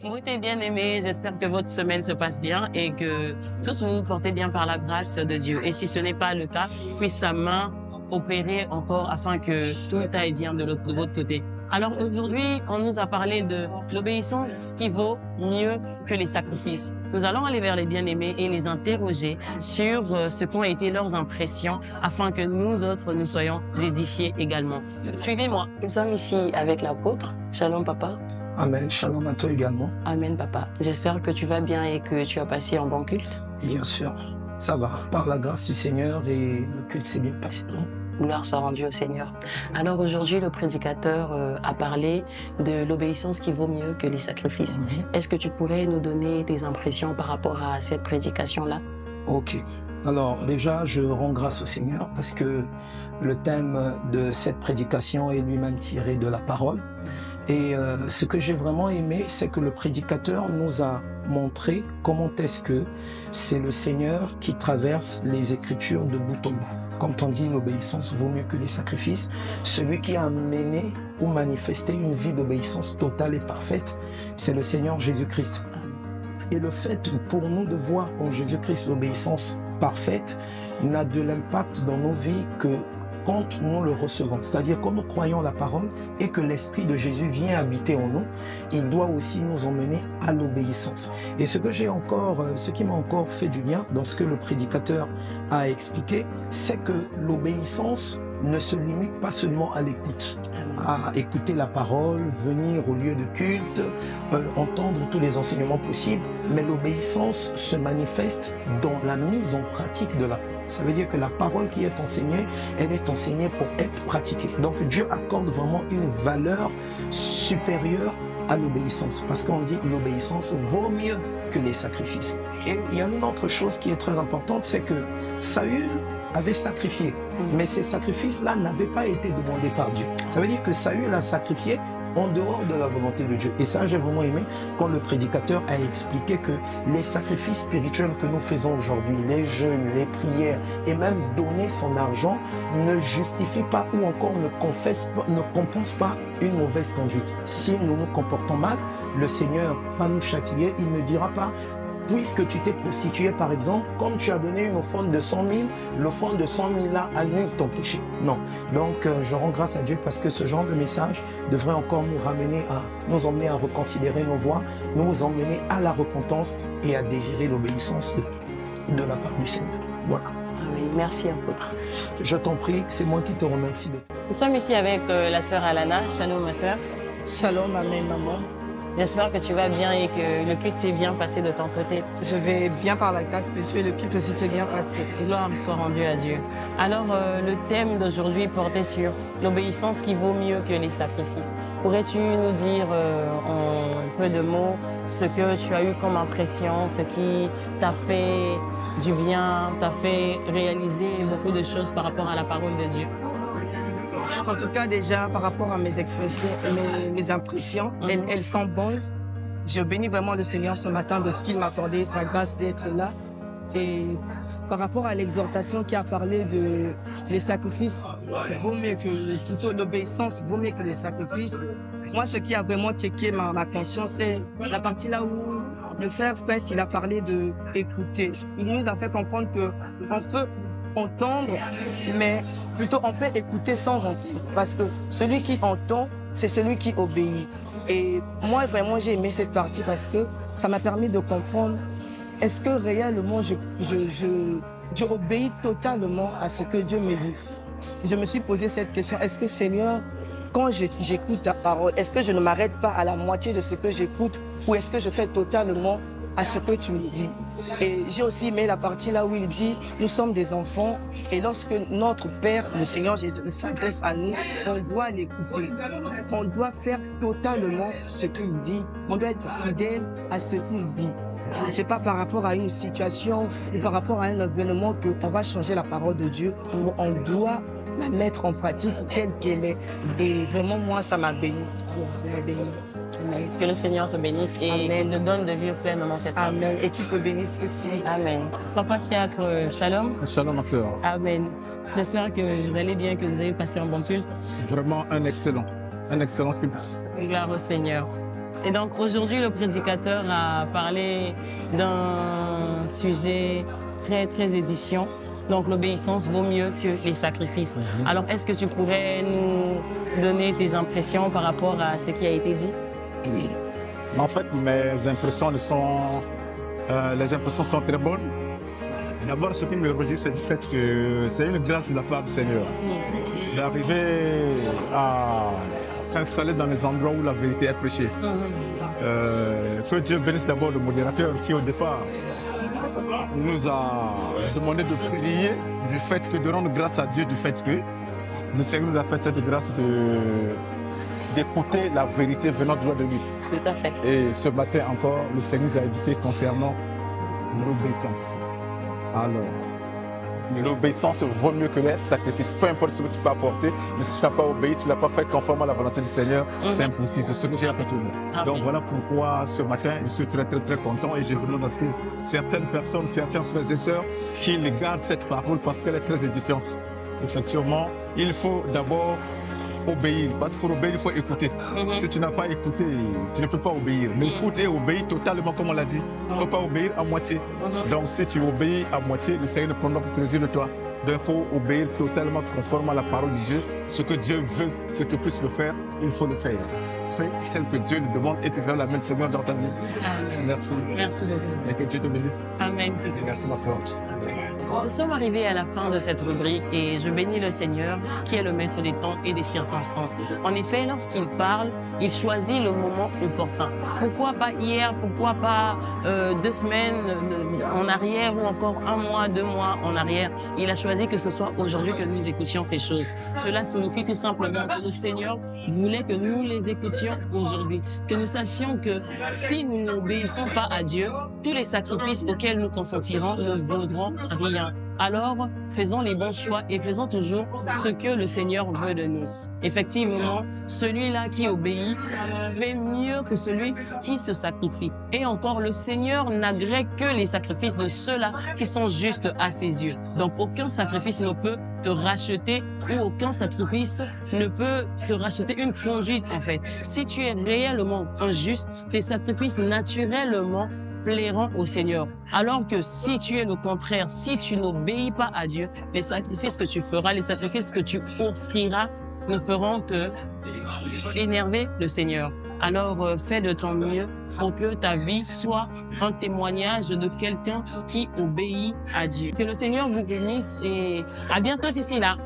Oui, t'es bien aimé. J'espère que votre semaine se passe bien et que tous vous vous portez bien par la grâce de Dieu. Et si ce n'est pas le cas, puisse sa main opérer encore afin que tout aille bien de votre côté. Alors aujourd'hui, on nous a parlé de l'obéissance qui vaut mieux que les sacrifices. Nous allons aller vers les bien-aimés et les interroger sur ce qu'ont été leurs impressions afin que nous autres, nous soyons édifiés également. Suivez-moi. Nous sommes ici avec l'apôtre. Shalom, papa. Amen. Shalom à toi également. Amen, papa. J'espère que tu vas bien et que tu as passé un bon culte. Bien sûr, ça va. Par la grâce du Seigneur et le culte s'est bien passé. Gloire soit rendue au Seigneur. Alors aujourd'hui, le prédicateur a parlé de l'obéissance qui vaut mieux que les sacrifices. Est-ce que tu pourrais nous donner tes impressions par rapport à cette prédication-là? Ok. Alors déjà, je rends grâce au Seigneur parce que le thème de cette prédication est lui-même tiré de la parole. Et ce que j'ai vraiment aimé, c'est que le prédicateur nous a montré comment est-ce que c'est le Seigneur qui traverse les Écritures de bout en bout. Quand on dit l'obéissance vaut mieux que les sacrifices, celui qui a mené ou manifesté une vie d'obéissance totale et parfaite, c'est le Seigneur Jésus-Christ. Et le fait pour nous de voir en Jésus-Christ l'obéissance parfaite n'a de l'impact dans nos vies que quand nous le recevons, c'est-à-dire quand nous croyons la parole et que l'Esprit de Jésus vient habiter en nous, il doit aussi nous emmener à l'obéissance. Et ce qui m'a encore fait du bien dans ce que le prédicateur a expliqué, c'est que l'obéissance ne se limite pas seulement à l'écoute, à écouter la parole, venir au lieu de culte, entendre tous les enseignements possibles, mais l'obéissance se manifeste dans la mise en pratique de la parole. Ça veut dire que la parole qui est enseignée, elle est enseignée pour être pratiquée. Donc Dieu accorde vraiment une valeur supérieure à l'obéissance, parce qu'on dit l'obéissance vaut mieux que les sacrifices. Et il y a une autre chose qui est très importante, c'est que Saül avait sacrifié, mais ces sacrifices-là n'avaient pas été demandés par Dieu. Ça veut dire que Saül a sacrifié en dehors de la volonté de Dieu. Et ça, j'ai vraiment aimé quand le prédicateur a expliqué que les sacrifices spirituels que nous faisons aujourd'hui, les jeûnes, les prières et même donner son argent ne justifient pas ou encore ne compensent pas une mauvaise conduite. Si nous nous comportons mal, le Seigneur va nous châtier. Il ne dira pas: puisque tu t'es prostitué, par exemple, comme tu as donné une offrande de 100 000, l'offrande de 100 000 là annule ton péché. Non. Donc, je rends grâce à Dieu parce que ce genre de message devrait encore nous emmener à reconsidérer nos voies, nous emmener à la repentance et à désirer l'obéissance de la part du Seigneur. Voilà. Amen. Merci, apôtre. Je t'en prie, c'est moi qui te remercie. Nous sommes ici avec la sœur Alana. Shalom, ma sœur. Shalom, amen, maman. J'espère que tu vas bien et que le culte s'est bien passé de ton côté. Je vais bien par la grâce de Dieu et le culte aussi s'est bien passé. Gloire soit rendue à Dieu. Alors, le thème d'aujourd'hui portait sur l'obéissance qui vaut mieux que les sacrifices. Pourrais-tu nous dire en peu de mots ce que tu as eu comme impression, ce qui t'a fait du bien, t'a fait réaliser beaucoup de choses par rapport à la parole de Dieu? En tout cas, déjà, par rapport à mes expressions, mes impressions, elles sont bonnes. Je bénis vraiment le Seigneur ce matin de ce qu'il m'a accordé, sa grâce d'être là. Et par rapport à l'exhortation qui a parlé de les sacrifices, vaut mieux que, plutôt l'obéissance vaut mieux que les sacrifices. Moi, ce qui a vraiment checké ma conscience, c'est la partie là où le frère Prince, il a parlé de écouter. Il nous a fait comprendre que on peut entendre, mais plutôt on peut écouter sans entendre, parce que celui qui entend, c'est celui qui obéit. Et moi, vraiment, j'ai aimé cette partie parce que ça m'a permis de comprendre, est-ce que réellement je obéis totalement à ce que Dieu me dit? Je me suis posé cette question, est-ce que Seigneur, quand j'écoute ta parole, est-ce que je ne m'arrête pas à la moitié de ce que j'écoute, ou est-ce que je fais totalement à ce que tu me dis? Et j'ai aussi aimé la partie là où il dit, nous sommes des enfants, et lorsque notre Père, le Seigneur Jésus, s'adresse à nous, on doit l'écouter. On doit faire totalement ce qu'il dit. On doit être fidèle à ce qu'il dit. C'est pas par rapport à une situation ou par rapport à un événement qu'on va changer la parole de Dieu. On doit la mettre en pratique telle qu'elle est. Et vraiment, moi, ça m'a béni. Amen. Que le Seigneur te bénisse et te donne de vivre pleinement cette vie. Amen. Et qu'il te bénisse aussi. Amen. Papa Fiacre, shalom. Shalom, ma soeur. Amen. J'espère que vous allez bien, que vous avez passé un bon culte. Vraiment un excellent culte. Gloire au Seigneur. Et donc aujourd'hui, le prédicateur a parlé d'un sujet très, très édifiant. Donc l'obéissance vaut mieux que les sacrifices. Alors est-ce que tu pourrais nous donner tes impressions par rapport à ce qui a été dit? En fait, mes impressions les impressions sont très bonnes. D'abord, ce qui me redit, c'est le fait que c'est une grâce de la part du Seigneur d'arriver à s'installer dans les endroits où la vérité est prêchée. Que Dieu bénisse d'abord le modérateur qui, au départ, nous a demandé de prier du fait que, de rendre grâce à Dieu du fait que le Seigneur nous a fait cette grâce d'écouter la vérité venant droit de lui. Tout à fait. Et ce matin encore, le Seigneur nous a édifié concernant l'obéissance. Alors, l'obéissance vaut mieux que les sacrifices. Peu importe ce que tu peux apporter, mais si tu n'as pas obéi, tu ne l'as pas fait conformément à la volonté du Seigneur, c'est impossible. C'est ce que j'ai appris tout le monde. Donc voilà pourquoi ce matin, je suis très très très content et je demande à ce que certaines personnes, certains frères et sœurs, qu'ils gardent cette parole parce qu'elle est très édifiante. Effectivement, il faut d'abord obéir, parce que pour obéir, il faut écouter. Si tu n'as pas écouté, tu ne peux pas obéir. Mais écoute et obéis totalement, comme on l'a dit. Il ne faut pas obéir à moitié. Donc si tu obéis à moitié, le Seigneur ne prendra pas plaisir de toi. Donc il faut obéir totalement conforme à la parole de Dieu. Ce que Dieu veut que tu puisses le faire, il faut le faire. C'est tel que Dieu nous demande et tu fais la même Seigneur dans ta vie. Amen. Merci. Merci beaucoup. Et que Dieu te bénisse. Amen. Merci ma soeur. Nous sommes arrivés à la fin de cette rubrique et je bénis le Seigneur qui est le maître des temps et des circonstances. En effet, lorsqu'il parle, il choisit le moment opportun. Pourquoi pas hier, pourquoi pas 2 semaines en arrière ou encore 1 mois, 2 mois en arrière. Il a choisi que ce soit aujourd'hui que nous écoutions ces choses. Cela signifie tout simplement que le Seigneur voulait que nous les écoutions aujourd'hui. Que nous sachions que si nous n'obéissons pas à Dieu, tous les sacrifices auxquels nous consentirons ne vaudront rien. Alors, faisons les bons choix et faisons toujours ce que le Seigneur veut de nous. Effectivement, celui-là qui obéit fait mieux que celui qui se sacrifie. Et encore, le Seigneur n'agrée que les sacrifices de ceux-là qui sont justes à ses yeux. Donc, aucun sacrifice ne peut te racheter ou aucun sacrifice ne peut te racheter une conduite, en fait. Si tu es réellement injuste, tes sacrifices naturellement plairont au Seigneur. Alors que si tu es le contraire, si tu n'obéis pas à Dieu, les sacrifices que tu feras, les sacrifices que tu offriras ne feront que énerver le Seigneur. Alors, fais de ton mieux pour que ta vie soit un témoignage de quelqu'un qui obéit à Dieu. Que le Seigneur vous bénisse et à bientôt ici là.